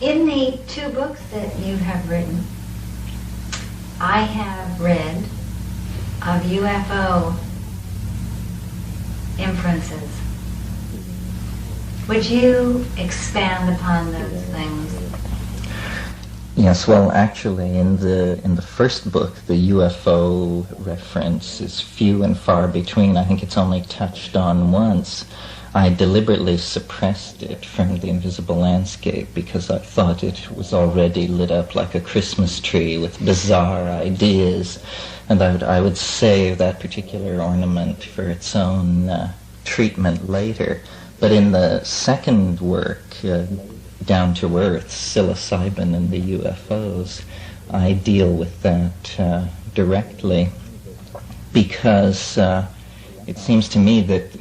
In the two books that you have written, I have read of UFO inferences. Would you expand upon those things? Yes, well, actually, in the first book, the UFO reference is few and far between. I think it's only touched on once. I deliberately suppressed it from the invisible landscape because I thought it was already lit up like a Christmas tree with bizarre ideas, and I would save that particular ornament for its own treatment later. But in the second work, Down to Earth, Psilocybin and the UFOs, I deal with that directly because it seems to me that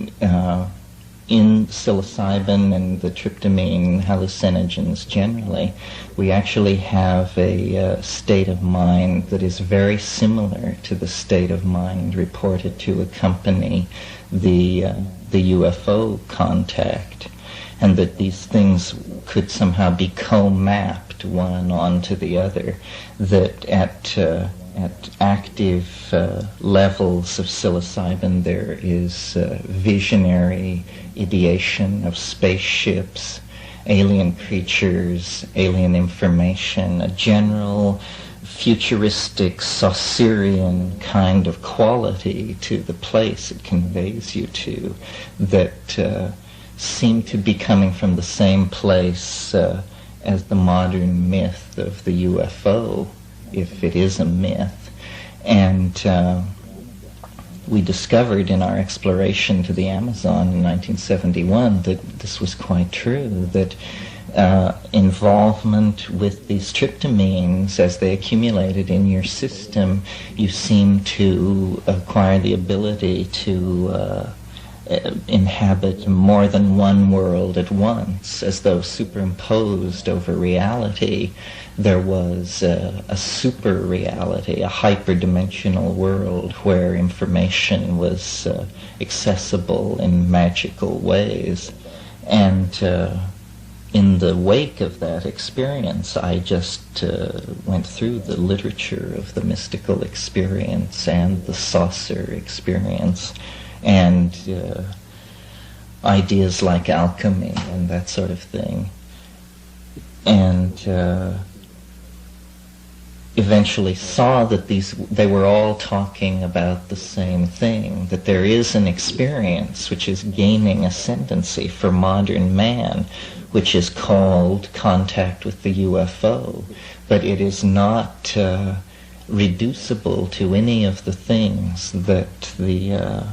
in psilocybin and the tryptamine hallucinogens generally, we actually have a state of mind that is very similar to the state of mind reported to accompany the UFO contact, and that these things could somehow be co-mapped one onto the other, that at active levels of psilocybin there is visionary ideation of spaceships, alien creatures, alien information, a general futuristic Saussurian kind of quality to the place it conveys you to that seem to be coming from the same place as the modern myth of the UFO, if it is a myth. And we discovered in our exploration to the Amazon in 1971 that this was quite true, that involvement with these tryptamines, as they accumulated in your system, you seem to acquire the ability to inhabit more than one world at once, as though superimposed over reality there was a super reality, a hyperdimensional world where information was accessible in magical ways. And in the wake of that experience, I just went through the literature of the mystical experience and the saucer experience, and ideas like alchemy and that sort of thing, and eventually saw that they were all talking about the same thing, that there is an experience which is gaining ascendancy for modern man, which is called contact with the UFO, but it is not reducible to any of the things that the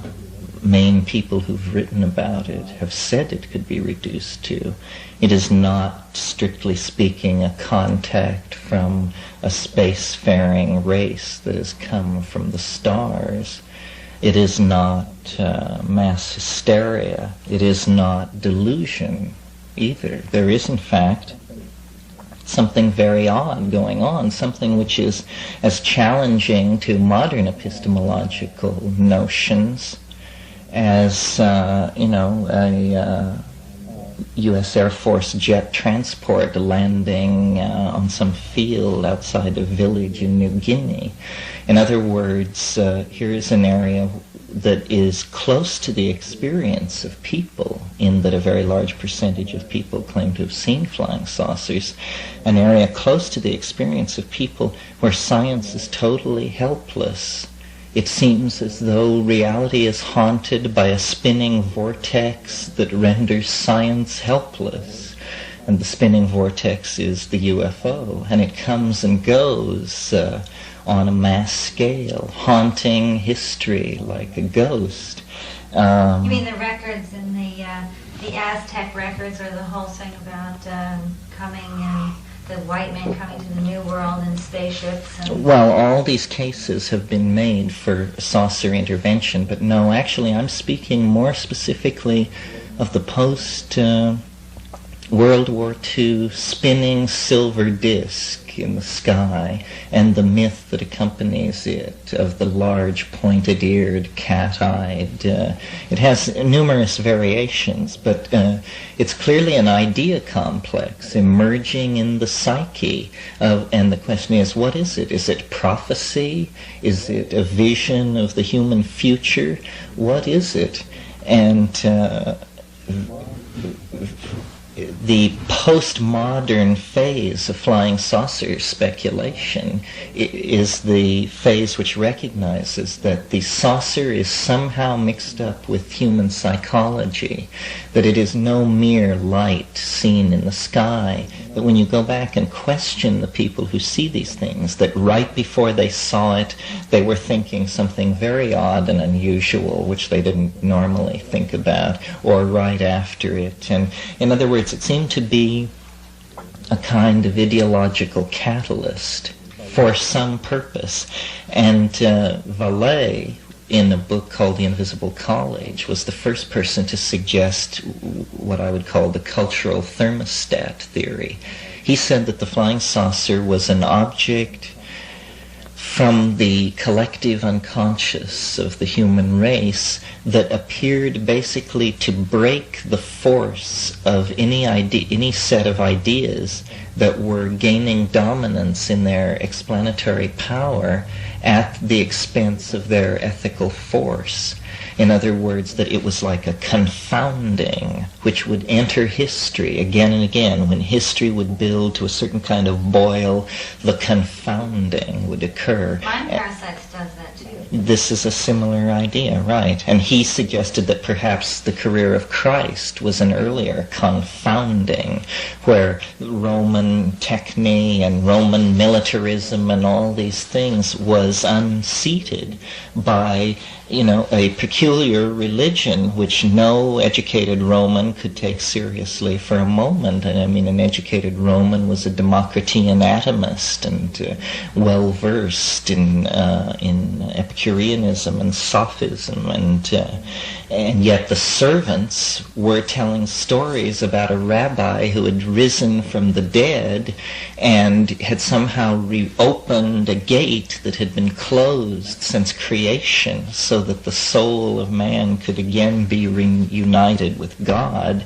main people who've written about it have said it could be reduced to. It is not, strictly speaking, a contact from a spacefaring race that has come from the stars. It is not mass hysteria. It is not delusion either. There is, in fact, something very odd going on, something which is as challenging to modern epistemological notions as, a U.S. Air Force jet transport landing on some field outside a village in New Guinea. In other words, here is an area that is close to the experience of people, in that a very large percentage of people claim to have seen flying saucers, an area close to the experience of people where science is totally helpless. It seems as though reality is haunted by a spinning vortex that renders science helpless. And the spinning vortex is the UFO, and it comes and goes on a mass scale, haunting history like a ghost. You mean the records in the Aztec records, or the whole thing about coming and the white man coming to the New World in spaceships? Well, all these cases have been made for saucer intervention, but no, actually I'm speaking more specifically of the World War II spinning silver disc in the sky, and the myth that accompanies it of the large pointed-eared, cat-eyed. It has numerous variations, but it's clearly an idea complex emerging in the psyche of, and the question is, what is it? Is it prophecy? Is it a vision of the human future? What is it? And the postmodern phase of flying saucer speculation is the phase which recognizes that the saucer is somehow mixed up with human psychology, that it is no mere light seen in the sky, that when you go back and question the people who see these things, that right before they saw it, they were thinking something very odd and unusual, which they didn't normally think about, or right after it. And in other words, it seemed to be a kind of ideological catalyst for some purpose. And Vallée, in a book called The Invisible College, was the first person to suggest what I would call the cultural thermostat theory. He said that the flying saucer was an object from the collective unconscious of the human race that appeared basically to break the force of any set of ideas that were gaining dominance in their explanatory power at the expense of their ethical force. In other words, that it was like a confounding which would enter history again and again. When history would build to a certain kind of boil, the confounding would occur. Mind Parasites does that too. This is a similar idea, right? And he suggested that perhaps the career of Christ was an earlier confounding, where Roman techne and Roman militarism and all these things was unseated by, a peculiar religion which no educated Roman could take seriously for a moment. And I mean, an educated Roman was a Democritean atomist and well-versed in Epicureanism and Sophism, and yet the servants were telling stories about a rabbi who had risen from the dead and had somehow reopened a gate that had been closed since creation, so that the soul of man could again be reunited with God.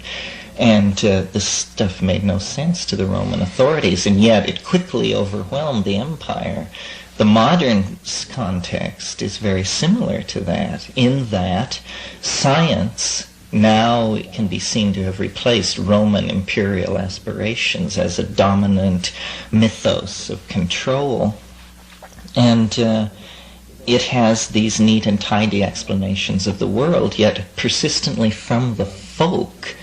And this stuff made no sense to the Roman authorities, and yet it quickly overwhelmed the empire. The modern context is very similar to that, in that science now can be seen to have replaced Roman imperial aspirations as a dominant mythos of control. And it has these neat and tidy explanations of the world, yet persistently from the folk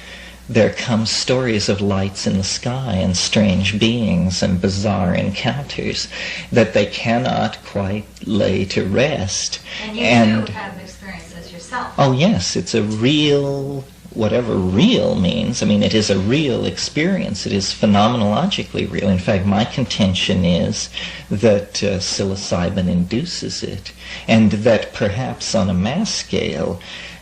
there come stories of lights in the sky and strange beings and bizarre encounters that they cannot quite lay to rest. And you too have experienced this yourself. Oh yes, it's a real, whatever real means. I mean, it is a real experience. It is phenomenologically real. In fact, my contention is that psilocybin induces it, and that perhaps on a mass scale,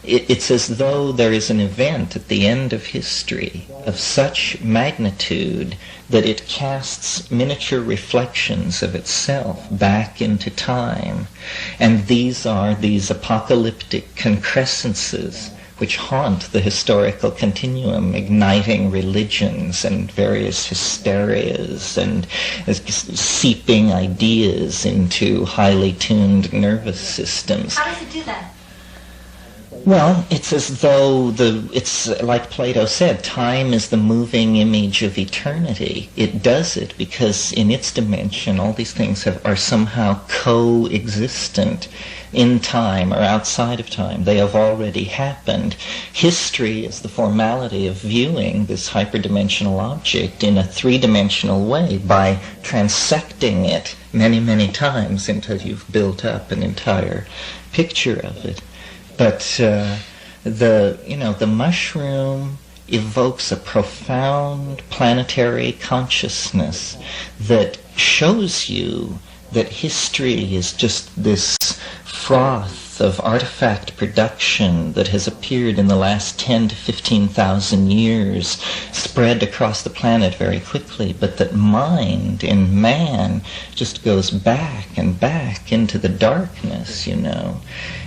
it's as though there is an event at the end of history of such magnitude that it casts miniature reflections of itself back into time. And these are these apocalyptic concrescences which haunt the historical continuum, igniting religions and various hysterias and seeping ideas into highly tuned nervous systems. How does it do that? Well, it's as though it's like Plato said, time is the moving image of eternity. It does it because in its dimension all these things are somehow co-existent in time or outside of time. They have already happened. History is the formality of viewing this hyperdimensional object in a three-dimensional way by transecting it many, many times until you've built up an entire picture of it. But the mushroom evokes a profound planetary consciousness that shows you that history is just this froth growth of artifact production that has appeared in the last 10 to 15,000 years spread across the planet very quickly, but that mind in man just goes back and back into the darkness, you know.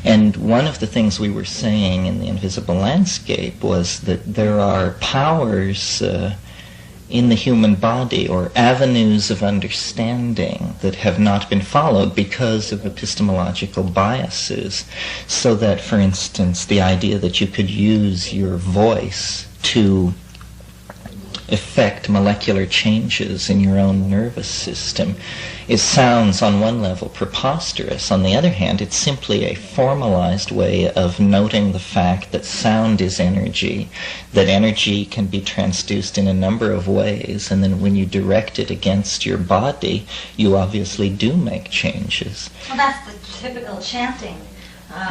And one of the things we were saying in the Invisible Landscape was that there are powers in the human body, or avenues of understanding, that have not been followed because of epistemological biases. So that, for instance, the idea that you could use your voice to effect molecular changes in your own nervous system, it sounds on one level preposterous. On the other hand, it's simply a formalized way of noting the fact that sound is energy, that energy can be transduced in a number of ways, and then when you direct it against your body, you obviously do make changes. Well, that's the typical chanting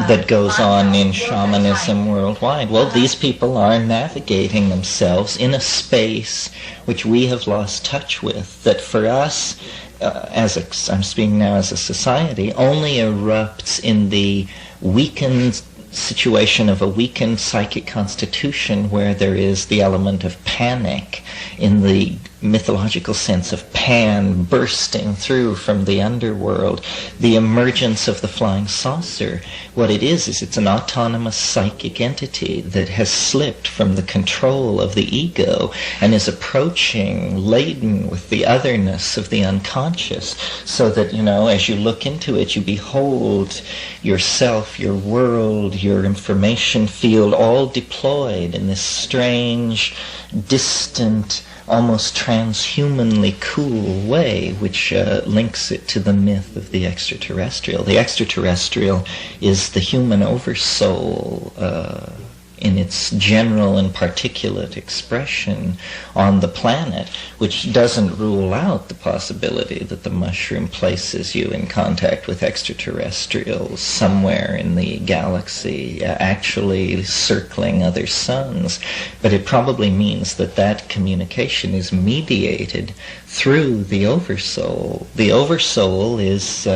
that goes on in shamanism worldwide. Well, these people are navigating themselves in a space which we have lost touch with, that for us, I'm speaking now as a society, only erupts in the weakened situation of a weakened psychic constitution, where there is the element of panic, in the mythological sense of Pan bursting through from the underworld, the emergence of the flying saucer. What it is it's an autonomous psychic entity that has slipped from the control of the ego and is approaching, laden with the otherness of the unconscious, so that, you know, as you look into it, you behold yourself, your world, your information field, all deployed in this strange, distant, almost transhumanly cool way, which links it to the myth of the extraterrestrial. The extraterrestrial is the human oversoul in its general and particulate expression on the planet, which doesn't rule out the possibility that the mushroom places you in contact with extraterrestrials somewhere in the galaxy, actually circling other suns. But it probably means that that communication is mediated through the oversoul. The oversoul is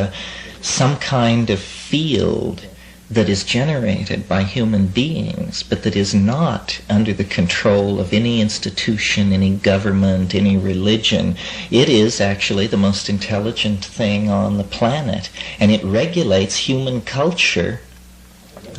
some kind of field that is generated by human beings, but that is not under the control of any institution, any government, any religion. It is actually the most intelligent thing on the planet, and it regulates human culture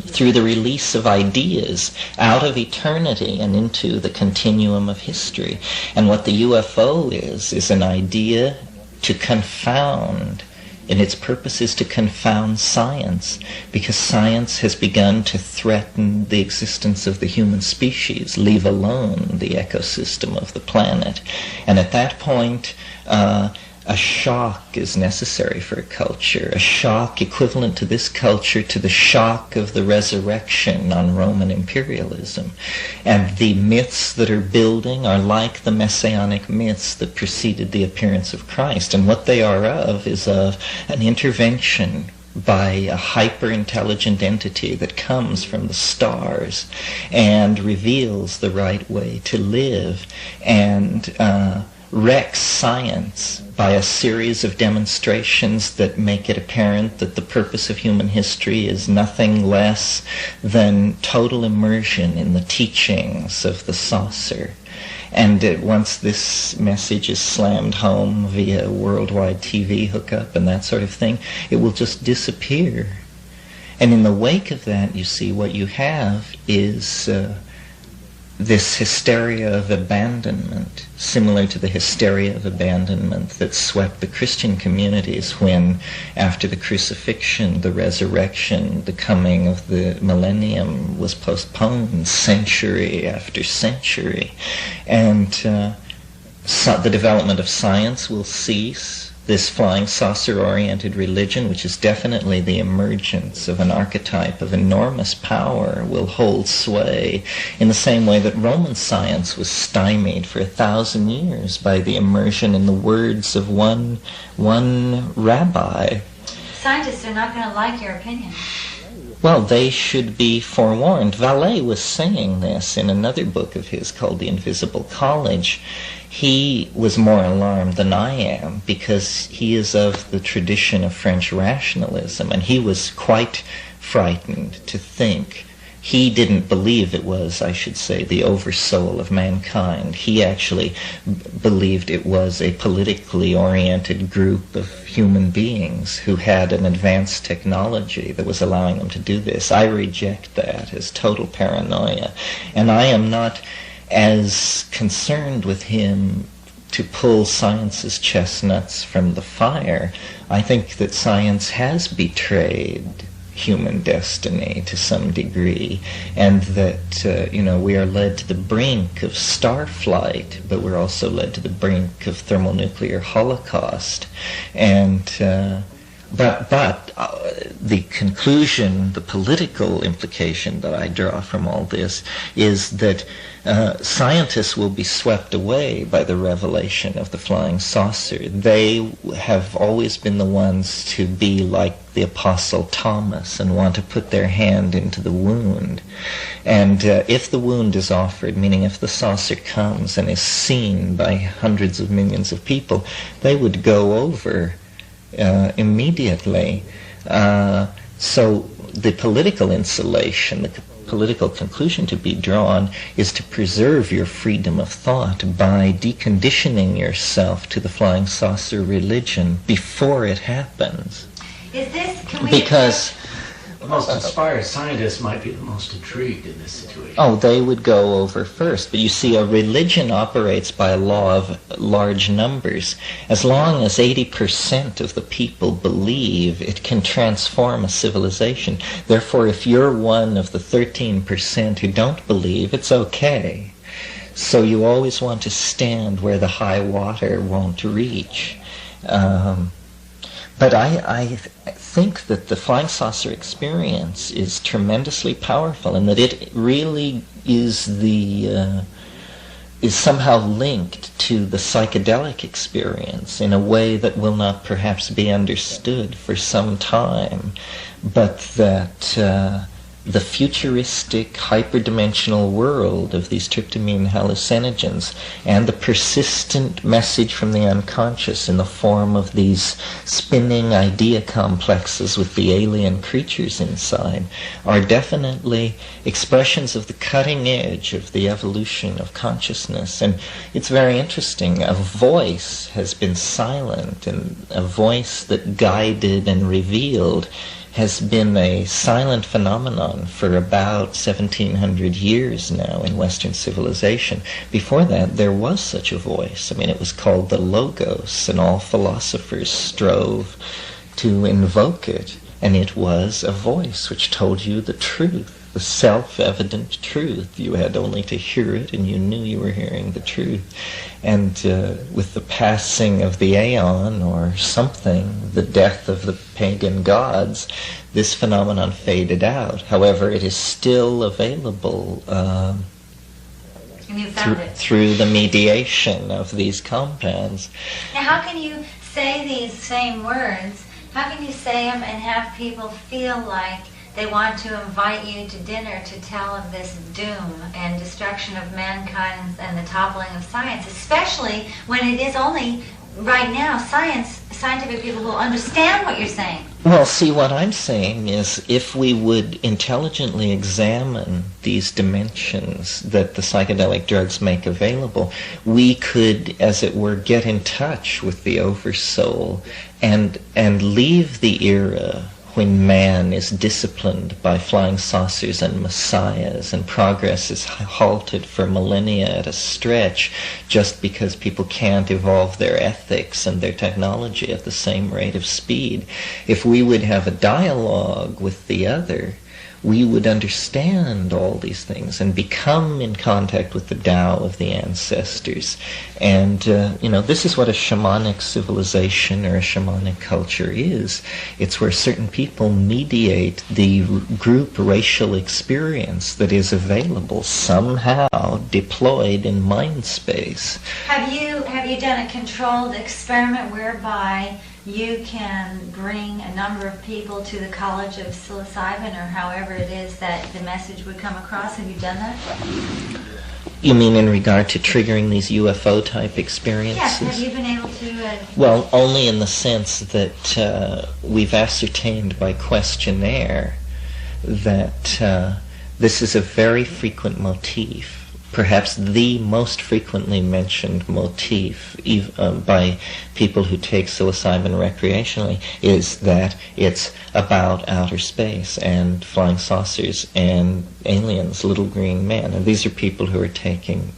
through the release of ideas out of eternity and into the continuum of history. And what the UFO is an idea to confound. And its purpose is to confound science, because science has begun to threaten the existence of the human species, leave alone the ecosystem of the planet. And at that point, a shock is necessary for a culture, a shock equivalent to this culture to the shock of the resurrection on Roman imperialism. And the myths that are building are like the messianic myths that preceded the appearance of Christ. And what they are of is of an intervention by a hyper-intelligent entity that comes from the stars and reveals the right way to live, and wrecks science by a series of demonstrations that make it apparent that the purpose of human history is nothing less than total immersion in the teachings of the saucer. And once this message is slammed home via worldwide TV hookup and that sort of thing, it will just disappear. And in the wake of that, you see, what you have is this hysteria of abandonment, similar to the hysteria of abandonment that swept the Christian communities when, after the crucifixion, the resurrection, the coming of the millennium was postponed century after century. And so the development of science will cease. This flying saucer-oriented religion, which is definitely the emergence of an archetype of enormous power, will hold sway in the same way that Roman science was stymied for 1,000 years by the immersion in the words of one rabbi. Scientists are not going to like your opinion. Well, they should be forewarned. Vallée was saying this in another book of his called The Invisible College. He was more alarmed than I am, because he is of the tradition of French rationalism, and he was quite frightened to think. He didn't believe it was, I should say, the oversoul of mankind. He actually believed it was a politically oriented group of human beings who had an advanced technology that was allowing them to do this. I reject that as total paranoia. And I am not as concerned with him to pull science's chestnuts from the fire. I think that science has betrayed human destiny to some degree, and that we are led to the brink of star flight, but we're also led to the brink of thermonuclear holocaust. And but the conclusion, the political implication that I draw from all this is that scientists will be swept away by the revelation of the flying saucer. They have always been the ones to be like the Apostle Thomas and want to put their hand into the wound. And if the wound is offered, meaning if the saucer comes and is seen by hundreds of millions of people, they would go over immediately. So the political insulation, the political conclusion to be drawn is to preserve your freedom of thought by deconditioning yourself to the flying saucer religion before it happens. Is this, can we... Because the most inspired scientists might be the most intrigued in this situation. Oh, they would go over first. But you see, a religion operates by a law of large numbers. As long as 80% of the people believe, it can transform a civilization. Therefore, if you're one of the 13% who don't believe, it's okay. So you always want to stand where the high water won't reach. But I think that the flying saucer experience is tremendously powerful, and that it really is somehow linked to the psychedelic experience in a way that will not perhaps be understood for some time, but that the futuristic hyperdimensional world of these tryptamine hallucinogens and the persistent message from the unconscious in the form of these spinning idea complexes with the alien creatures inside are definitely expressions of the cutting edge of the evolution of consciousness. And it's very interesting. A voice has been silent, and a voice that guided and revealed has been a silent phenomenon for about 1700 years now in Western civilization. Before that, there was such a voice. I mean, it was called the Logos, and all philosophers strove to invoke it. And it was a voice which told you the truth, the self-evident truth. You had only to hear it, and you knew you were hearing the truth. And with the passing of the aeon or something, the death of the pagan gods, this phenomenon faded out. However, it is still available And you found it. through the mediation of these compounds. Now, how can you say these same words? How can you say them and have people feel like they want to invite you to dinner to tell of this doom and destruction of mankind and the toppling of science, especially when it is only right now scientific people will understand what you're saying? Well, see, what I'm saying is if we would intelligently examine these dimensions that the psychedelic drugs make available, we could, as it were, get in touch with the oversoul and leave the era when man is disciplined by flying saucers and messiahs, and progress is halted for millennia at a stretch just because people can't evolve their ethics and their technology at the same rate of speed. If we would have a dialogue with the other, we would understand all these things and become in contact with the Tao of the ancestors. And, this is what a shamanic civilization or a shamanic culture is. It's where certain people mediate the group racial experience that is available somehow deployed in mind space. Have you done a controlled experiment whereby you can bring a number of people to the College of Psilocybin, or however it is that the message would come across? Have you done that? You mean in regard to triggering these UFO-type experiences? Yes. Have you been able to... Well, only in the sense that we've ascertained by questionnaire that this is a very frequent motif. Perhaps the most frequently mentioned motif by people who take psilocybin recreationally is that it's about outer space and flying saucers and aliens, little green men. And these are people who are taking,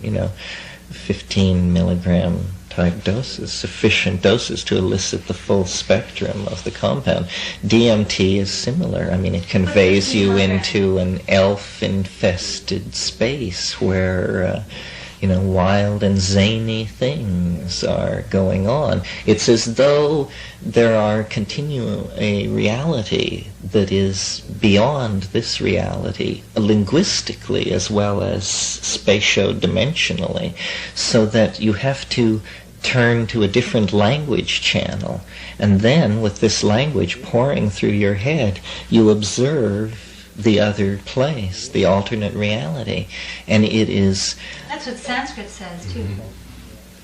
15 milligram type doses, sufficient doses to elicit the full spectrum of the compound. DMT is similar. I mean, it conveys you into an elf-infested space where, wild and zany things are going on. It's as though there are a reality that is beyond this reality, linguistically as well as spatio-dimensionally, so that you have to turn to a different language channel, and then with this language pouring through your head, you observe the other place, the alternate reality. And it is... That's what Sanskrit says, too.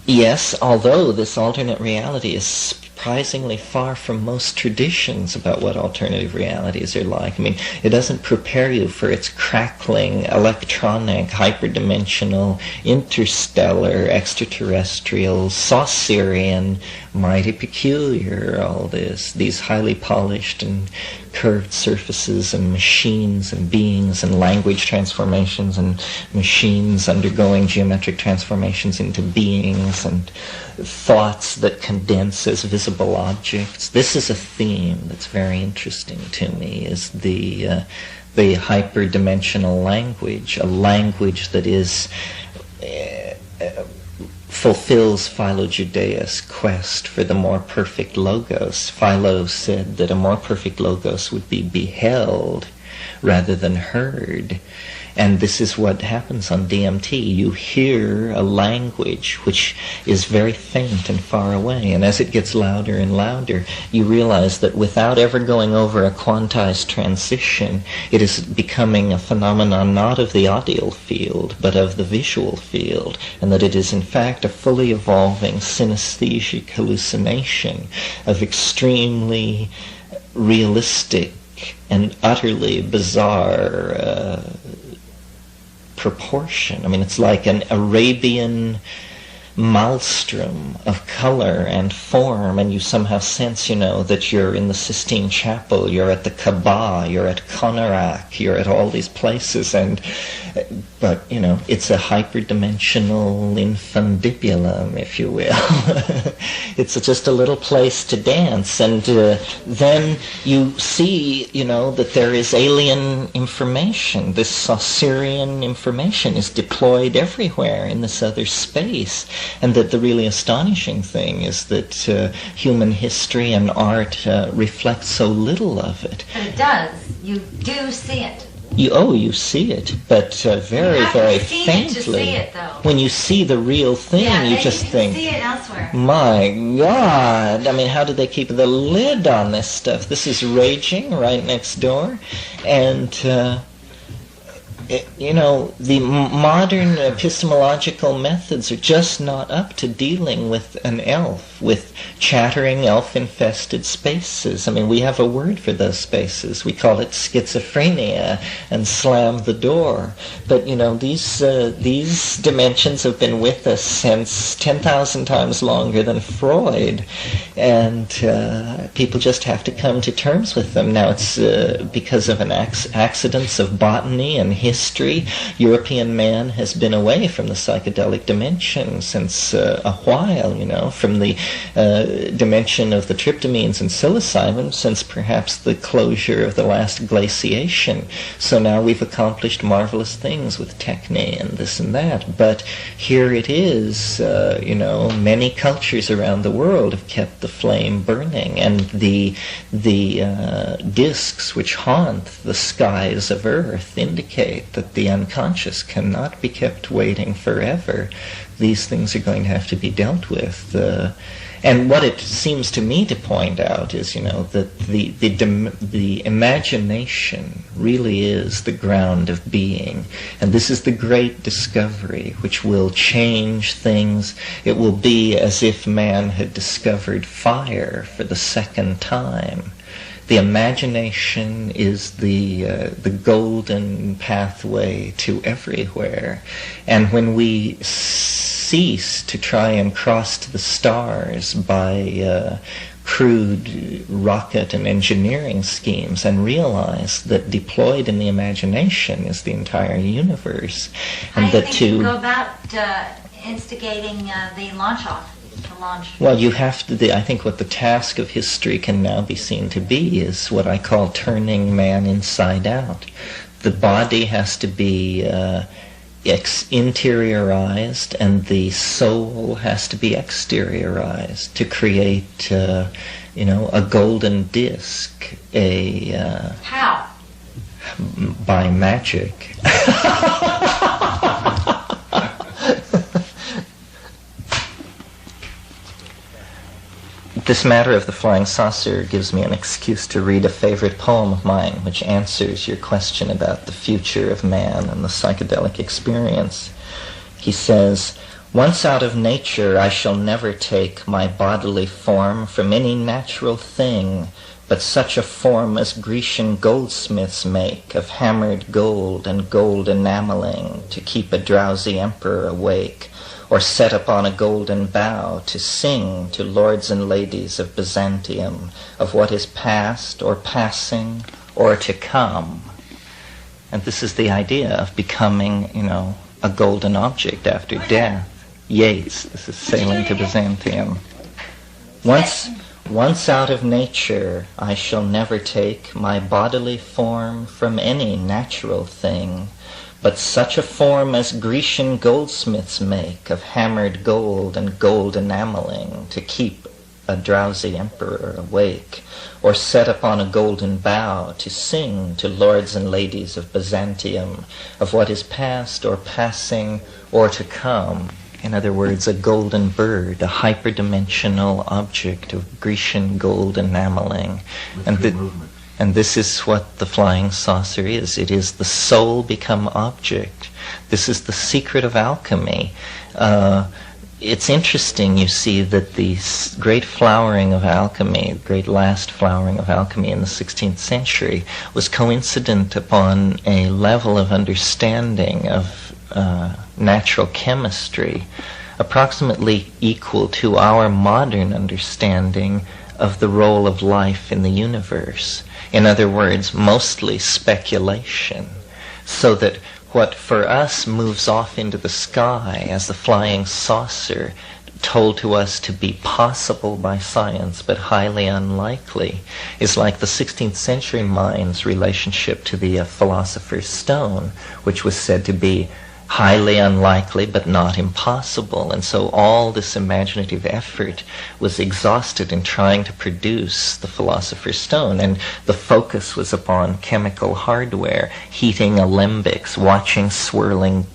Yes, although this alternate reality is surprisingly far from most traditions about what alternative realities are like. I mean, it doesn't prepare you for its crackling, electronic, hyperdimensional, interstellar, extraterrestrial, Saucerian, mighty peculiar, all this, these highly polished and curved surfaces and machines and beings and language transformations and machines undergoing geometric transformations into beings and thoughts that condense as visible objects. This is a theme that's very interesting to me, is the hyperdimensional language, a language that is fulfills Philo-Judaeus' quest for the more perfect logos. Philo said that a more perfect logos would be beheld rather than heard. And this is what happens on DMT. You hear a language which is very faint and far away, and as it gets louder and louder, you realize that without ever going over a quantized transition, it is becoming a phenomenon not of the audio field, but of the visual field, and that it is in fact a fully evolving synesthesic hallucination of extremely realistic and utterly bizarre proportion. I mean, it's like an Arabian maelstrom of color and form, and you somehow sense, that you're in the Sistine Chapel, you're at the Kaaba, you're at Konarak, you're at all these places, but it's a hyperdimensional infundibulum, if you will. It's just a little place to dance, and then you see, that there is alien information. This Saucerian information is deployed everywhere in this other space, and that the really astonishing thing is that human history and art reflect so little of it. But it does. You do see it. You see it, but very, very faintly. To see it, though. When you see the real thing, you just think, see it elsewhere. My God! I mean, how did they keep the lid on this stuff? This is raging right next door, and the modern epistemological methods are just not up to dealing with an elf, with chattering elf-infested spaces. I mean, we have a word for those spaces. We call it schizophrenia and slam the door. But, these dimensions have been with us since 10,000 times longer than Freud. And people just have to come to terms with them. Now, it's because of accidents of botany and history. European man has been away from the psychedelic dimension since a while, from the dimension of the tryptamines and psilocybin since perhaps the closure of the last glaciation. So now we've accomplished marvelous things with techne and this and that. But here it is, many cultures around the world have kept the flame burning, and the discs which haunt the skies of Earth indicate that the unconscious cannot be kept waiting forever. These things are going to have to be dealt with. And what it seems to me to point out is, that the imagination really is the ground of being. And this is the great discovery which will change things. It will be as if man had discovered fire for the second time. the imagination is the golden pathway to everywhere. And when we cease to try and cross to the stars by crude rocket and engineering schemes and realize that deployed in the imagination is the entire universe, and how do you that think you go about instigating the launch off? Well, you have to. I think what the task of history can now be seen to be is what I call turning man inside out. The body has to be interiorized, and the soul has to be exteriorized to create, a golden disc. How? By magic. This matter of the flying saucer gives me an excuse to read a favorite poem of mine, which answers your question about the future of man and the psychedelic experience. He says, "Once out of nature I shall never take my bodily form from any natural thing, but such a form as Grecian goldsmiths make of hammered gold and gold enameling to keep a drowsy emperor awake, or set upon a golden bough to sing to lords and ladies of Byzantium of what is past or passing or to come." And this is the idea of becoming, a golden object after death. Yeats, this is Sailing to Byzantium. Once out of nature I shall never take my bodily form from any natural thing, but such a form as Grecian goldsmiths make of hammered gold and gold enameling to keep a drowsy emperor awake, or set upon a golden bough to sing to lords and ladies of Byzantium of what is past or passing or to come. In other words, a golden bird, a hyperdimensional object of Grecian gold enameling. And this is what the flying saucer is. It is the soul become object. This is the secret of alchemy. It's interesting, you see, that the great flowering of alchemy, great last flowering of alchemy in the 16th century, was coincident upon a level of understanding of natural chemistry approximately equal to our modern understanding of the role of life in the universe. In other words, mostly speculation, so that what for us moves off into the sky as the flying saucer, told to us to be possible by science but highly unlikely, is like the 16th century mind's relationship to the philosopher's stone, which was said to be highly unlikely but not impossible. And so all this imaginative effort was exhausted in trying to produce the philosopher's stone, and the focus was upon chemical hardware, heating alembics, watching swirling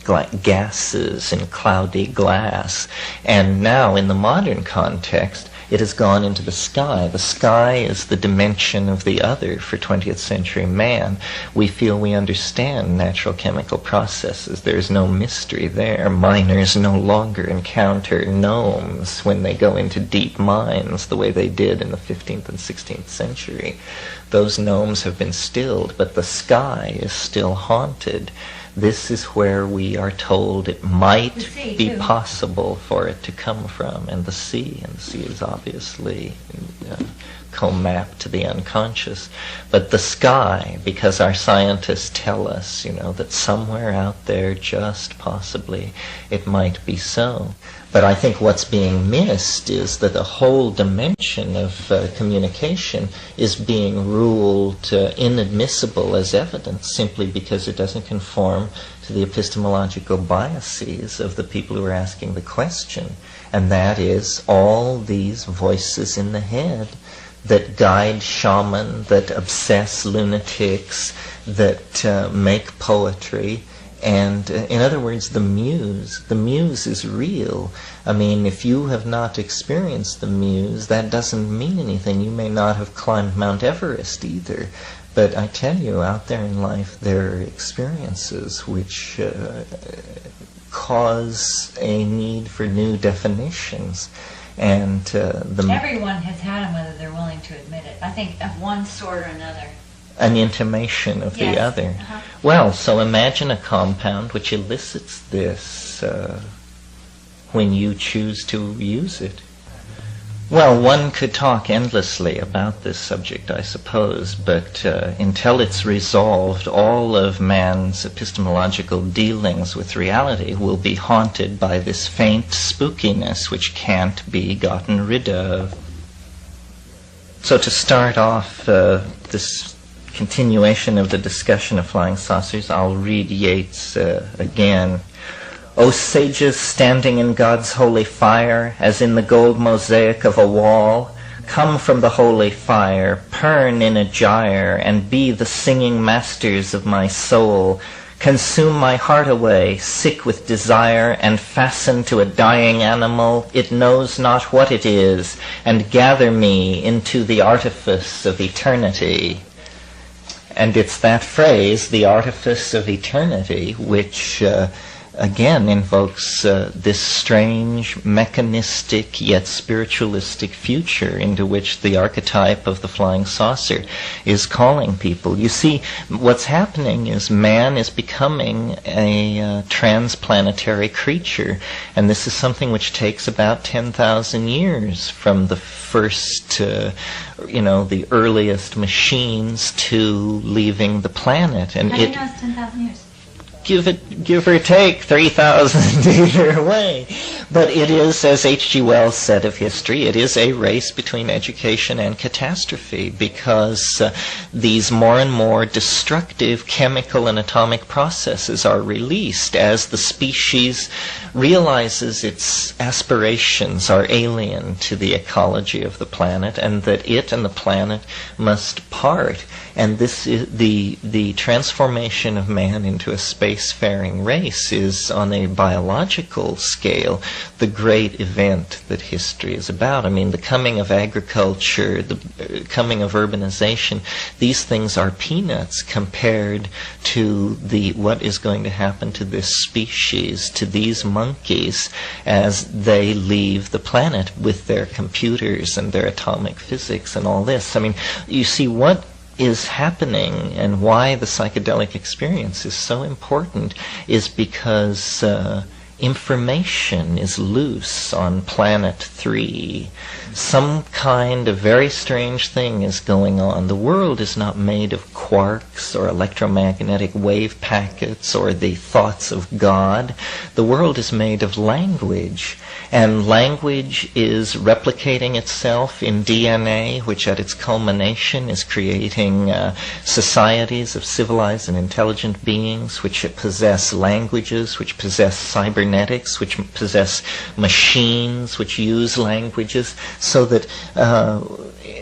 gases in cloudy glass. And now in the modern context, it has gone into the sky. The sky is the dimension of the other for 20th century man. We feel we understand natural chemical processes. There is no mystery there. Miners no longer encounter gnomes when they go into deep mines the way they did in the 15th and 16th century. Those gnomes have been stilled, but the sky is still haunted. This is where we are told it might be possible for it to come from, and the sea is obviously co-mapped to the unconscious. But the sky, because our scientists tell us, that somewhere out there, just possibly, it might be so. But I think what's being missed is that a whole dimension of communication is being ruled inadmissible as evidence simply because it doesn't conform to the epistemological biases of the people who are asking the question. And that is all these voices in the head that guide shaman, that obsess lunatics, that make poetry. And in other words, the muse is real. I mean, if you have not experienced the muse, that doesn't mean anything. You may not have climbed Mount Everest either. But I tell you, out there in life, there are experiences which cause a need for new definitions. And everyone has had them, whether they're willing to admit it. I think of one sort or another. An intimation of the other. Uh-huh. Well, so imagine a compound which elicits this when you choose to use it. Well, one could talk endlessly about this subject, I suppose, but until it's resolved, all of man's epistemological dealings with reality will be haunted by this faint spookiness which can't be gotten rid of. So to start off this continuation of the discussion of flying saucers, I'll read Yeats again. O sages standing in God's holy fire, as in the gold mosaic of a wall, come from the holy fire, purn in a gyre, and be the singing masters of my soul. Consume my heart away, sick with desire, and fasten to a dying animal, it knows not what it is, and gather me into the artifice of eternity. And it's that phrase, the artifice of eternity, which again invokes this strange, mechanistic, yet spiritualistic future into which the archetype of the flying saucer is calling people. You see, what's happening is man is becoming a transplanetary creature, and this is something which takes about 10,000 years from the first, the earliest machines to leaving the planet. And How do you know it's 10,000 years? Give or take 3,000 either way. But it is, as H.G. Wells said of history, it is a race between education and catastrophe, because these more and more destructive chemical and atomic processes are released as the species realizes its aspirations are alien to the ecology of the planet, and that it and the planet must part. And this is the transformation of man into a spacefaring race is, on a biological scale, the great event that history is about. I mean, the coming of agriculture, the coming of urbanization, these things are peanuts compared to what is going to happen to this species, to these monkeys, as they leave the planet with their computers and their atomic physics and all this. I mean, you see what is happening and why the psychedelic experience is so important is because information is loose on planet 3. Some kind of very strange thing is going on. The world is not made of quarks or electromagnetic wave packets or the thoughts of God. The world is made of language. And language is replicating itself in DNA, which at its culmination is creating societies of civilized and intelligent beings which possess languages, which possess cybernetics, which possess machines, which use languages, so that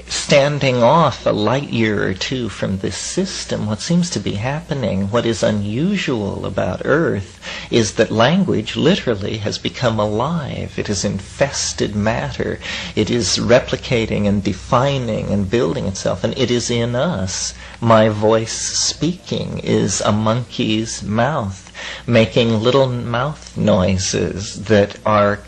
standing off a light year or two from this system, what seems to be happening, what is unusual about Earth, is that language literally has become alive. It is infested matter. It is replicating and defining and building itself, and it is in us. My voice speaking is a monkey's mouth, making little mouth noises that are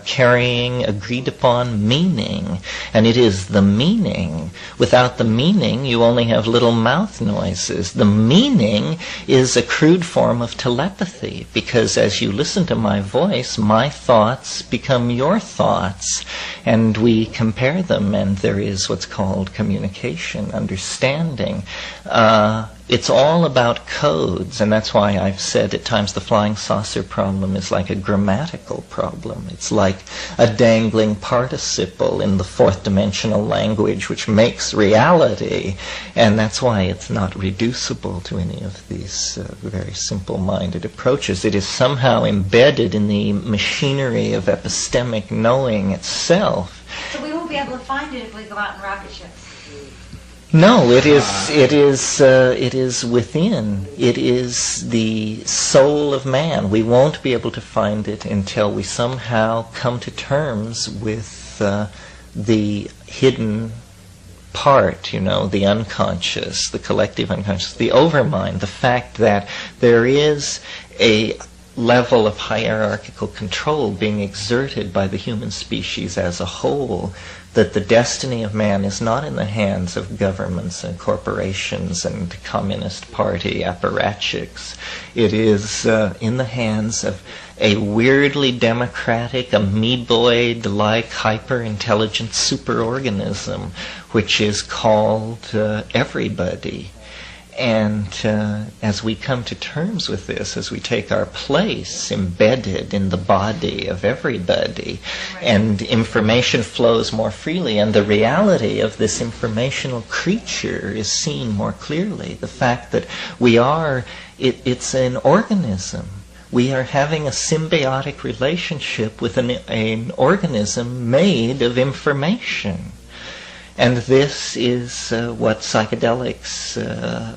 carrying agreed upon meaning, and it is the meaning. Without the meaning, you only have little mouth noises. The meaning is a crude form of telepathy, because as you listen to my voice, my thoughts become your thoughts, and we compare them, and there is what's called communication, understanding. It's all about codes, and that's why I've said at times the flying saucer problem is like a grammatical problem. It's like a dangling participle in the fourth dimensional language which makes reality, and that's why it's not reducible to any of these very simple-minded approaches. It is somehow embedded in the machinery of epistemic knowing itself. So we won't be able to find it if we go out in rocket ships. No, it is within. It is the soul of man. We won't be able to find it until we somehow come to terms with the hidden part, the unconscious, the collective unconscious, the overmind, the fact that there is a level of hierarchical control being exerted by the human species as a whole, that the destiny of man is not in the hands of governments and corporations and Communist Party apparatchiks. It is in the hands of a weirdly democratic, amoeboid-like, hyper-intelligent superorganism, which is called everybody. And as we come to terms with this, as we take our place embedded in the body of everybody, and information flows more freely, and the reality of this informational creature is seen more clearly, the fact that we are, it's an organism. We are having a symbiotic relationship with an organism made of information. And this is what psychedelics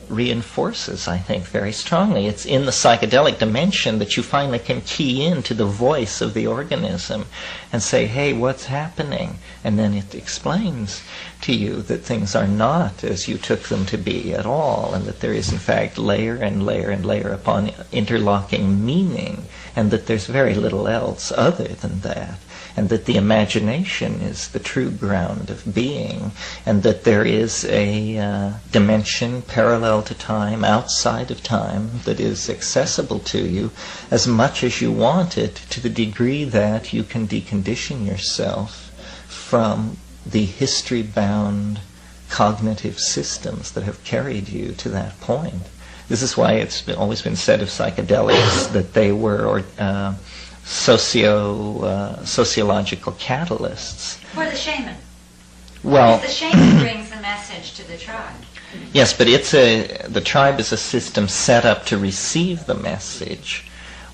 reinforces, I think, very strongly. It's in the psychedelic dimension that you finally can key into the voice of the organism and say, hey, what's happening? And then it explains to you that things are not as you took them to be at all, and that there is, in fact, layer and layer and layer upon interlocking meaning, and that there's very little else other than that. And that the imagination is the true ground of being, and that there is a dimension parallel to time, outside of time, that is accessible to you as much as you want it, to the degree that you can decondition yourself from the history-bound cognitive systems that have carried you to that point. This is why it's always been said of psychedelics that they were sociological catalysts. For the shaman. Well, because the shaman brings the message to the tribe. Yes, but the tribe is a system set up to receive the message.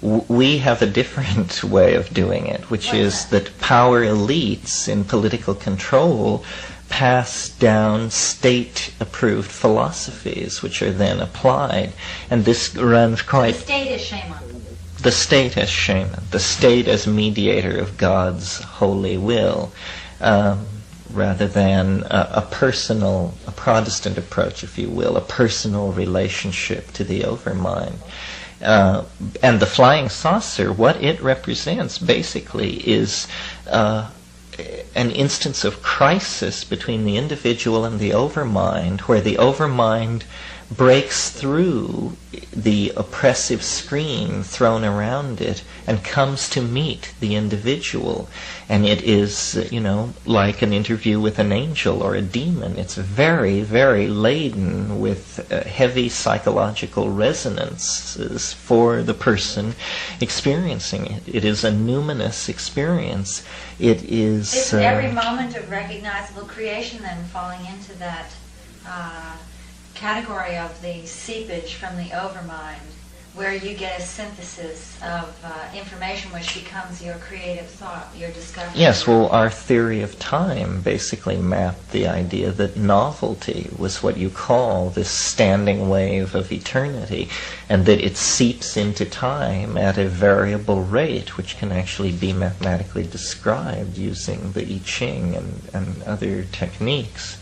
We have a different way of doing it, which is that power elites in political control pass down state-approved philosophies, which are then applied, and this runs quite... The state is shaman. The state as shaman, the state as mediator of God's holy will, rather than a Protestant approach, if you will, a personal relationship to the overmind. And the flying saucer, what it represents basically is an instance of crisis between the individual and the overmind, where the overmind breaks through the oppressive screen thrown around it and comes to meet the individual. And it is, like an interview with an angel or a demon. It's very, very laden with heavy psychological resonances for the person experiencing it. It is a numinous experience. It is... Isn't every moment of recognizable creation then falling into that category of the seepage from the overmind, where you get a synthesis of information which becomes your creative thought, your discovery? Yes, well, our theory of time basically mapped the idea that novelty was what you call this standing wave of eternity, and that it seeps into time at a variable rate, which can actually be mathematically described using the I Ching and other techniques.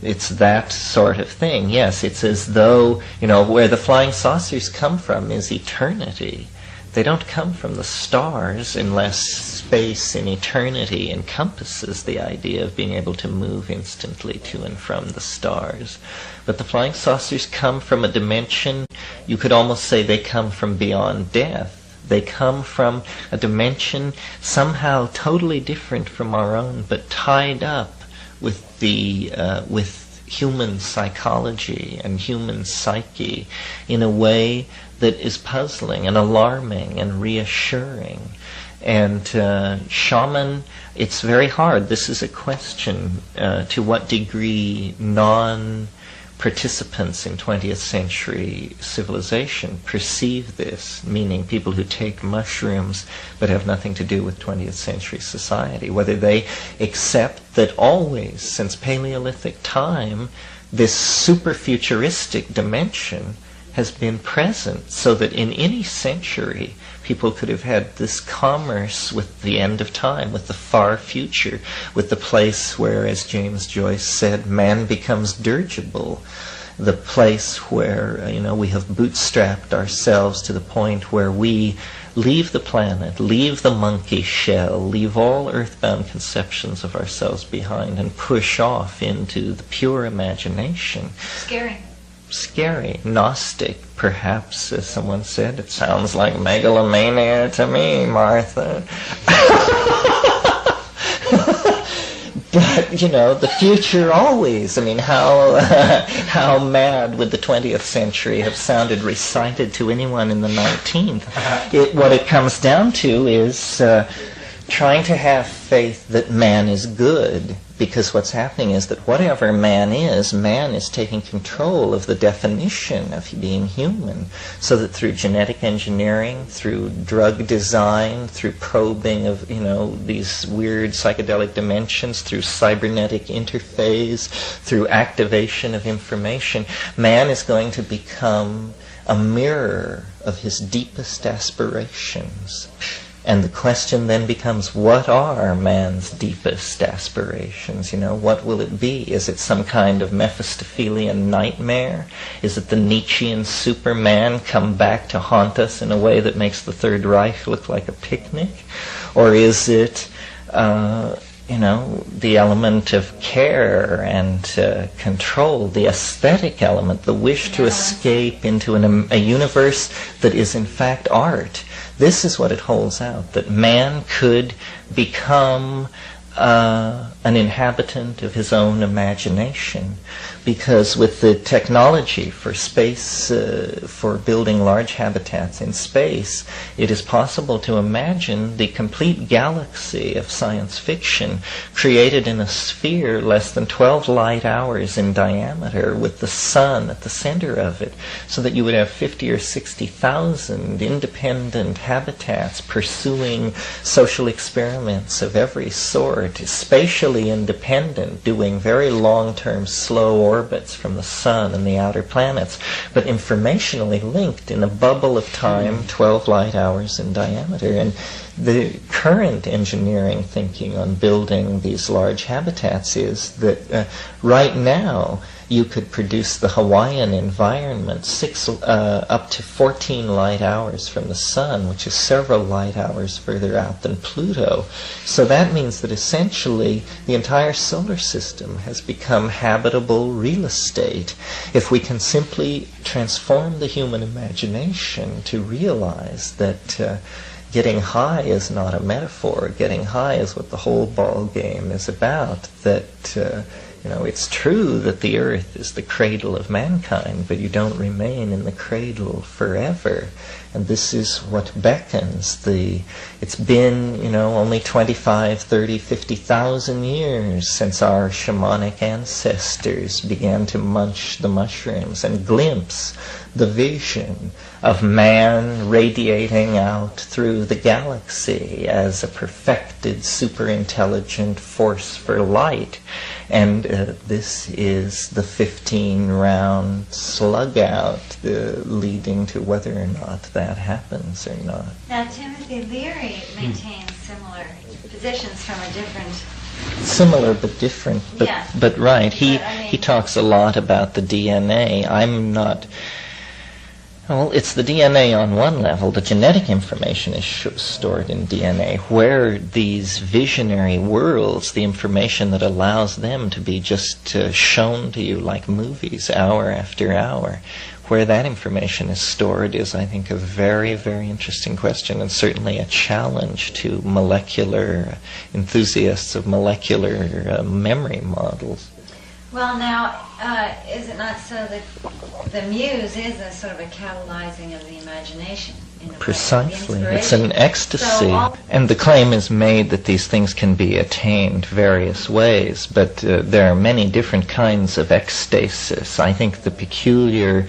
It's that sort of thing. Yes, it's as though, where the flying saucers come from is eternity. They don't come from the stars unless space in eternity encompasses the idea of being able to move instantly to and from the stars. But the flying saucers come from a dimension, you could almost say they come from beyond death. They come from a dimension somehow totally different from our own, but tied up with with human psychology and human psyche in a way that is puzzling and alarming and reassuring. And shaman, it's very hard. This is a question to what degree non-participants in 20th century civilization perceive this, meaning people who take mushrooms but have nothing to do with 20th century society, whether they accept that always, since Paleolithic time, this super-futuristic dimension has been present, so that in any century people could have had this commerce with the end of time, with the far future, with the place where, as James Joyce said, man becomes dirigible, the place where we have bootstrapped ourselves to the point where we leave the planet, leave the monkey shell, leave all earthbound conceptions of ourselves behind, and push off into the pure imagination. Scary, Gnostic, perhaps, as someone said. It sounds like megalomania to me, Martha. But, the future always. I mean, how mad would the 20th century have sounded recited to anyone in the 19th? What it comes down to is trying to have faith that man is good, because what's happening is that whatever man is taking control of the definition of being human, so that through genetic engineering, through drug design, through probing of, these weird psychedelic dimensions, through cybernetic interface, through activation of information, man is going to become a mirror of his deepest aspirations. And the question then becomes, what are man's deepest aspirations? What will it be? Is it some kind of Mephistophelian nightmare? Is it the Nietzschean Superman come back to haunt us in a way that makes the Third Reich look like a picnic? Or is it, the element of care and control, the aesthetic element, the wish to escape into a universe that is in fact art? This is what it holds out, that man could become an inhabitant of his own imagination, because with the technology for space, for building large habitats in space, it is possible to imagine the complete galaxy of science fiction created in a sphere less than 12 light hours in diameter, with the sun at the center of it, so that you would have 50 or 60,000 independent habitats pursuing social experiments of every sort, spatially independent, doing very long-term slow orbits from the sun and the outer planets, but informationally linked in a bubble of time, 12 light hours in diameter. And the current engineering thinking on building these large habitats is that right now you could produce the Hawaiian environment up to 14 light hours from the sun, which is several light hours further out than Pluto. So that means that essentially the entire solar system has become habitable real estate. If we can simply transform the human imagination to realize that getting high is not a metaphor, getting high is what the whole ball game is about, that it's true that the earth is the cradle of mankind, but you don't remain in the cradle forever. And this is what beckons. It's been, only 25, 30, 50,000 years since our shamanic ancestors began to munch the mushrooms and glimpse the vision of man radiating out through the galaxy as a perfected, super-intelligent force for light. And this is the 15-round slug out leading to whether or not that happens or not. Now, Timothy Leary maintains similar positions from a different... Similar but different, but right. He talks a lot about the DNA. I'm not... Well, it's the DNA on one level. The genetic information is stored in DNA, where these visionary worlds, the information that allows them to be just shown to you like movies, hour after hour, where that information is stored is, I think, a very, very interesting question, and certainly a challenge to molecular enthusiasts of molecular memory models. Well, now, is it not so that the muse is a sort of a catalyzing of the imagination? Precisely. It's an ecstasy. And the claim is made that these things can be attained various ways, but there are many different kinds of ecstasis. I think the peculiar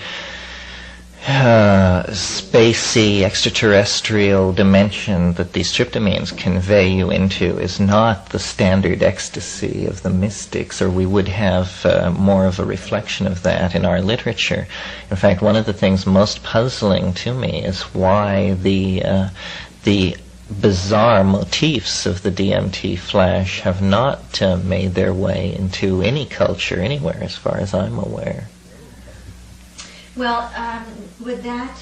spacey, extraterrestrial dimension that these tryptamines convey you into is not the standard ecstasy of the mystics, or we would have more of a reflection of that in our literature. In fact, one of the things most puzzling to me is why the bizarre motifs of the DMT flash have not made their way into any culture anywhere, as far as I'm aware. Well, would that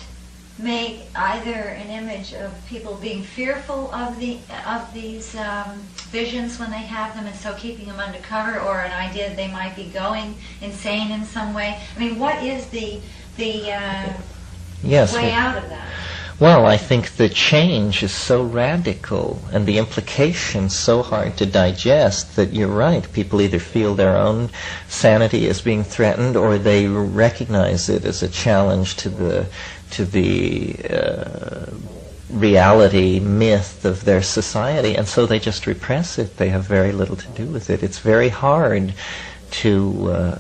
make either an image of people being fearful of these visions when they have them, and so keeping them undercover, or an idea that they might be going insane in some way? I mean, what is the way out of that? Well, I think the change is so radical and the implications so hard to digest that you're right. People either feel their own sanity is being threatened, or they recognize it as a challenge to the reality myth of their society, and so they just repress it. They have very little to do with it. It's very hard to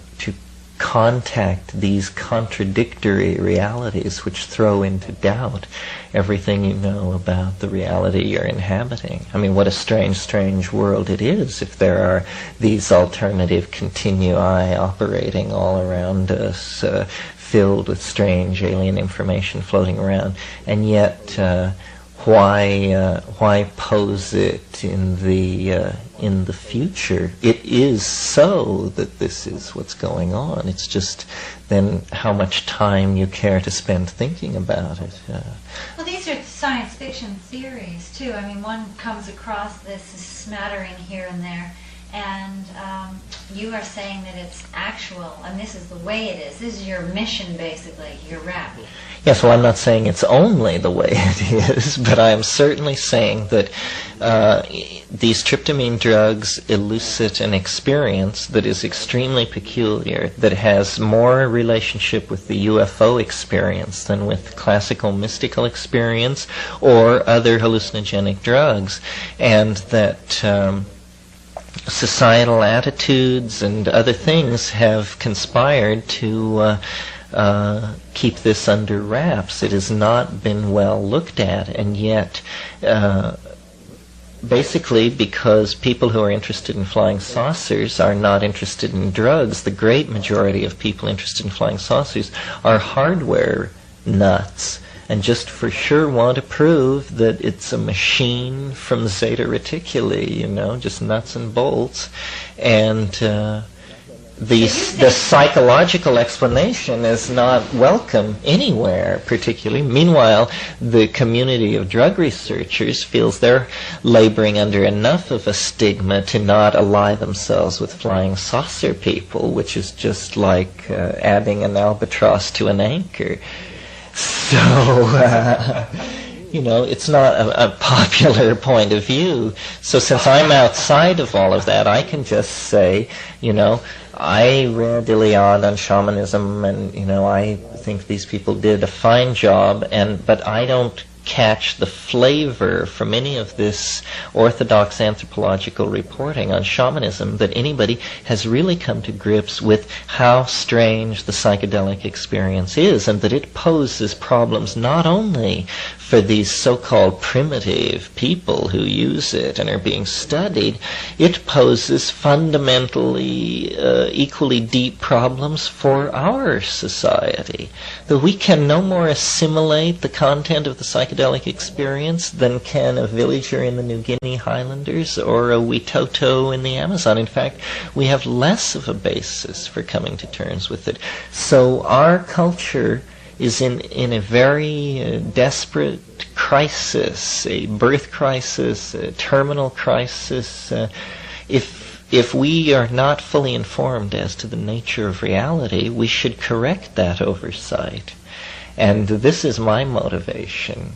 contact these contradictory realities which throw into doubt everything you know about the reality you're inhabiting. I mean, what a strange, strange world it is if there are these alternative continui operating all around us, filled with strange alien information floating around, and yet why pose it in the future? It is so that this is what's going on. It's just then how much time you care to spend thinking about it. Well, these are science fiction theories too. I mean, one comes across this smattering here and there, and you are saying that it's actual, and this is the way it is. This is your mission, basically, your rap. Yes, well, I'm not saying it's only the way it is, but I am certainly saying that these tryptamine drugs elicit an experience that is extremely peculiar, that has more relationship with the UFO experience than with classical mystical experience or other hallucinogenic drugs, and that societal attitudes and other things have conspired to keep this under wraps. It has not been well looked at, and yet basically because people who are interested in flying saucers are not interested in drugs, the great majority of people interested in flying saucers are hardware nuts, and just for sure want to prove that it's a machine from Zeta Reticuli, you know, just nuts and bolts. And the psychological explanation is not welcome anywhere, particularly. Meanwhile, the community of drug researchers feels they're laboring under enough of a stigma to not ally themselves with flying saucer people, which is just like adding an albatross to an anchor. So, you know, it's not a popular point of view. So since I'm outside of all of that, I can just say, you know, I read Iliad on shamanism, and, you know, I think these people did a fine job, but I don't catch the flavor from any of this orthodox anthropological reporting on shamanism that anybody has really come to grips with how strange the psychedelic experience is, and that it poses problems not only for these so-called primitive people who use it and are being studied, it poses fundamentally equally deep problems for our society. That we can no more assimilate the content of the psychedelic experience than can a villager in the New Guinea Highlanders or a Witoto in the Amazon. In fact, we have less of a basis for coming to terms with it. So our culture is in a very desperate crisis, a birth crisis, a terminal crisis. If we are not fully informed as to the nature of reality, we should correct that oversight. And this is my motivation.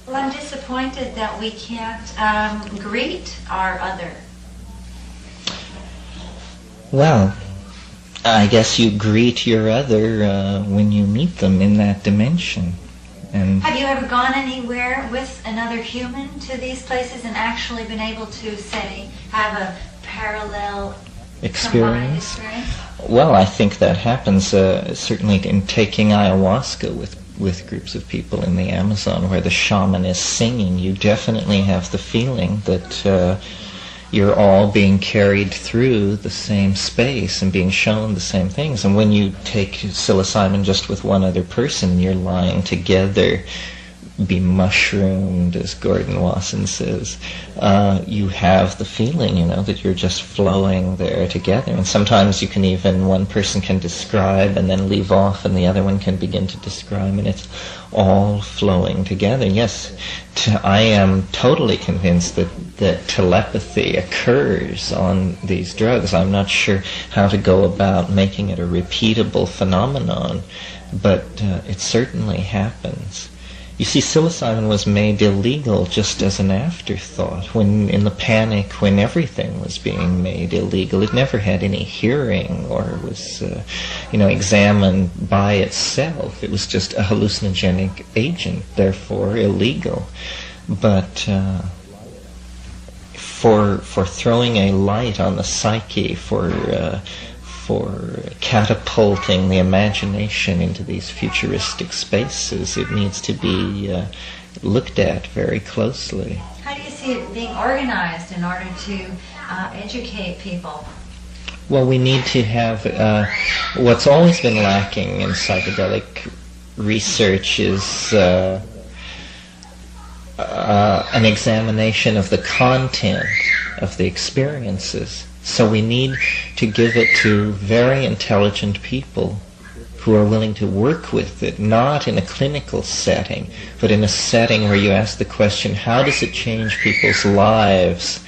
Well, I'm disappointed that we can't greet our other. Well, I guess you greet your other when you meet them in that dimension. And have you ever gone anywhere with another human to these places and actually been able to, say, have a parallel experience? Well, I think that happens certainly in taking ayahuasca with groups of people in the Amazon where the shaman is singing. You definitely have the feeling that you're all being carried through the same space and being shown the same things. And when you take psilocybin just with one other person, you're lying together be mushroomed, as Gordon Wasson says, you have the feeling, that you're just flowing there together. And sometimes you can even, one person can describe and then leave off, and the other one can begin to describe, and it's all flowing together. Yes, I am totally convinced that telepathy occurs on these drugs. I'm not sure how to go about making it a repeatable phenomenon, but it certainly happens. You see, psilocybin was made illegal just as an afterthought. When in the panic, when everything was being made illegal, it never had any hearing or was, examined by itself. It was just a hallucinogenic agent, therefore illegal. But for throwing a light on the psyche, for catapulting the imagination into these futuristic spaces, it needs to be looked at very closely. How do you see it being organized in order to educate people? Well, we need to have what's always been lacking in psychedelic research is an examination of the content of the experiences. So we need to give it to very intelligent people who are willing to work with it, not in a clinical setting, but in a setting where you ask the question, how does it change people's lives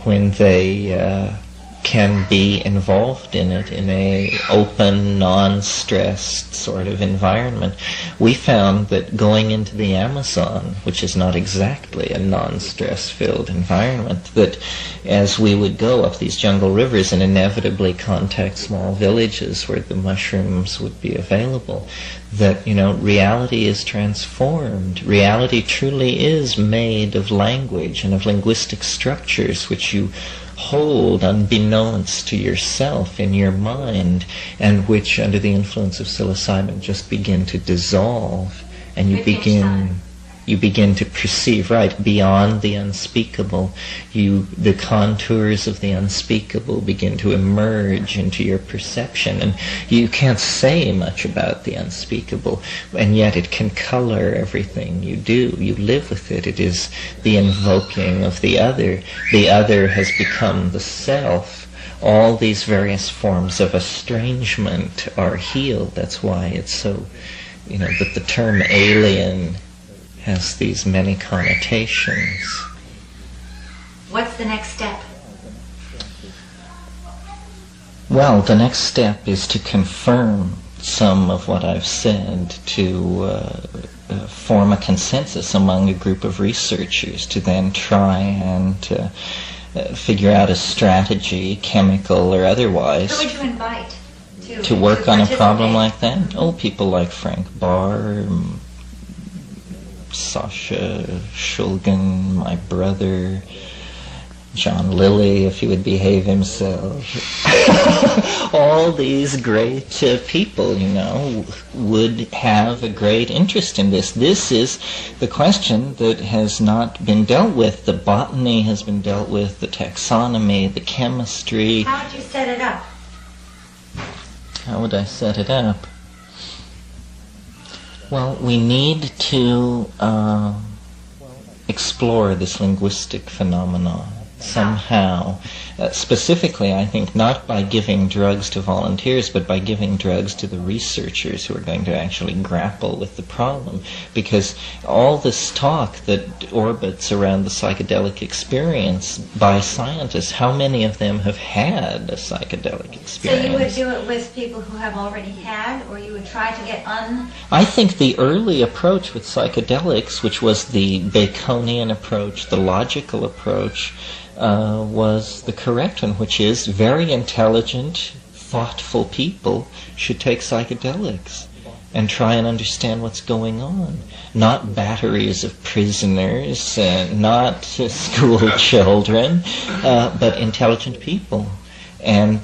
when they can be involved in it in a open, non-stressed sort of environment? We found that going into the Amazon, which is not exactly a non-stress filled environment, that as we would go up these jungle rivers and inevitably contact small villages where the mushrooms would be available, that, reality is transformed. Reality truly is made of language and of linguistic structures which you hold unbeknownst to yourself in your mind, and which under the influence of psilocybin just begin to dissolve, and you begin to perceive, right, beyond the unspeakable. The contours of the unspeakable begin to emerge into your perception, and you can't say much about the unspeakable, and yet it can color everything you do. You live with it. It is the invoking of the other. The other has become the self. All these various forms of estrangement are healed. That's why it's so, that the term alien has these many connotations. What's the next step? Well, the next step is to confirm some of what I've said, to form a consensus among a group of researchers, to then try and figure out a strategy, chemical or otherwise. Who would you invite to work on a problem like that? Oh, people like Frank Barr, Sasha Shulgin, my brother, John Lilly, if he would behave himself. All these great people, would have a great interest in this. This is the question that has not been dealt with. The botany has been dealt with, the taxonomy, the chemistry. How would you set it up? How would I set it up? Well, we need to explore this linguistic phenomenon somehow. Specifically, I think, not by giving drugs to volunteers, but by giving drugs to the researchers who are going to actually grapple with the problem. Because all this talk that orbits around the psychedelic experience by scientists, how many of them have had a psychedelic experience? So you would do it with people who have already had, or you would try to get I think the early approach with psychedelics, which was the Baconian approach, the logical approach, was the correct one, which is very intelligent, thoughtful people should take psychedelics and try and understand what's going on. Not batteries of prisoners, not school children, but intelligent people. and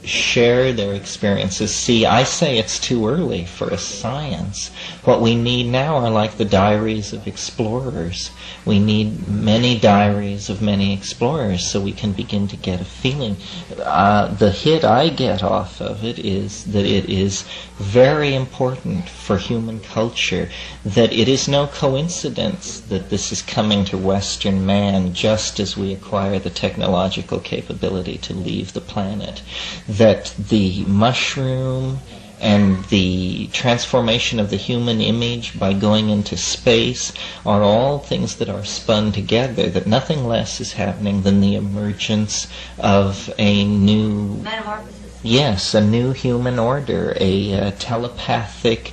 share their experiences. See, I say it's too early for a science. What we need now are like the diaries of explorers. We need many diaries of many explorers so we can begin to get a feeling. The hit I get off of it is that it is very important for human culture, that it is no coincidence that this is coming to Western man just as we acquire the technological capability to leave the planet, that the mushroom and the transformation of the human image by going into space are all things that are spun together, that nothing less is happening than the emergence of a new... Metamorphosis. Yes, a new human order, a telepathic,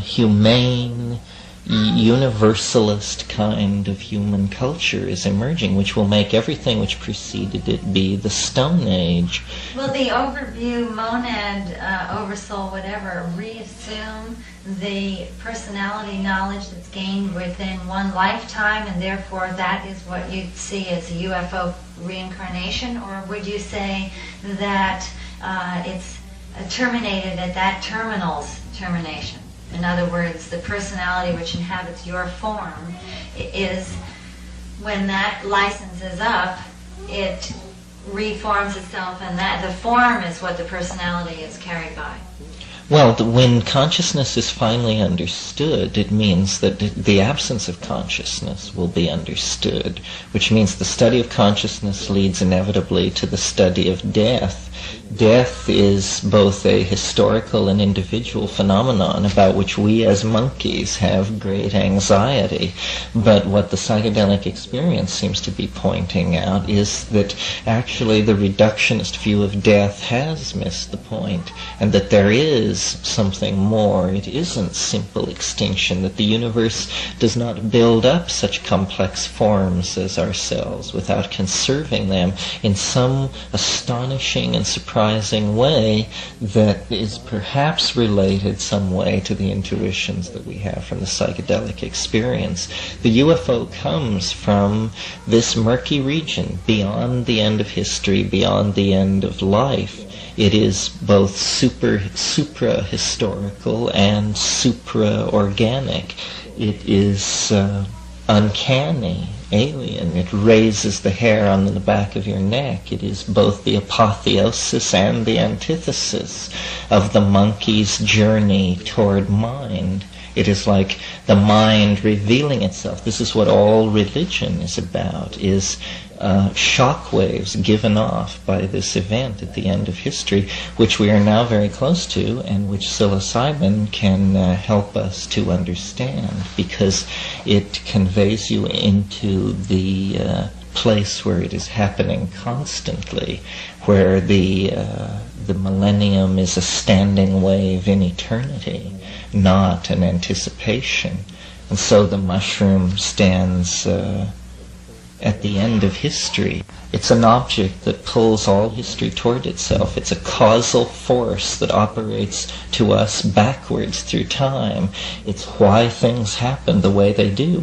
humane, universalist kind of human culture is emerging, which will make everything which preceded it be the Stone Age. Will the overview, monad, oversoul, whatever, reassume the personality knowledge that's gained within one lifetime, and therefore that is what you'd see as a UFO reincarnation? Or would you say that it's terminated at that terminal's termination? In other words, the personality which inhabits your form is, when that license is up, it reforms itself, and that the form is what the personality is carried by. Well, when consciousness is finally understood, it means that the absence of consciousness will be understood, which means the study of consciousness leads inevitably to the study of death. Death is both a historical and individual phenomenon about which we as monkeys have great anxiety. But what the psychedelic experience seems to be pointing out is that actually the reductionist view of death has missed the point, and that there is something more. It isn't simple extinction, that the universe does not build up such complex forms as ourselves without conserving them in some astonishing and surprising way that is perhaps related some way to the intuitions that we have from the psychedelic experience. The UFO comes from this murky region beyond the end of history, beyond the end of life. It is both supra-historical and supra-organic. It is uncanny, alien. It raises the hair on the back of your neck. It is both the apotheosis and the antithesis of the monkey's journey toward mind. It is like the mind revealing itself. This is what all religion is about, is shockwaves given off by this event at the end of history, which we are now very close to, and which psilocybin can help us to understand, because it conveys you into the place where it is happening constantly, where the millennium is a standing wave in eternity, not an anticipation. And so the mushroom stands at the end of history. It's an object that pulls all history toward itself. It's a causal force that operates to us backwards through time. It's why things happen the way they do,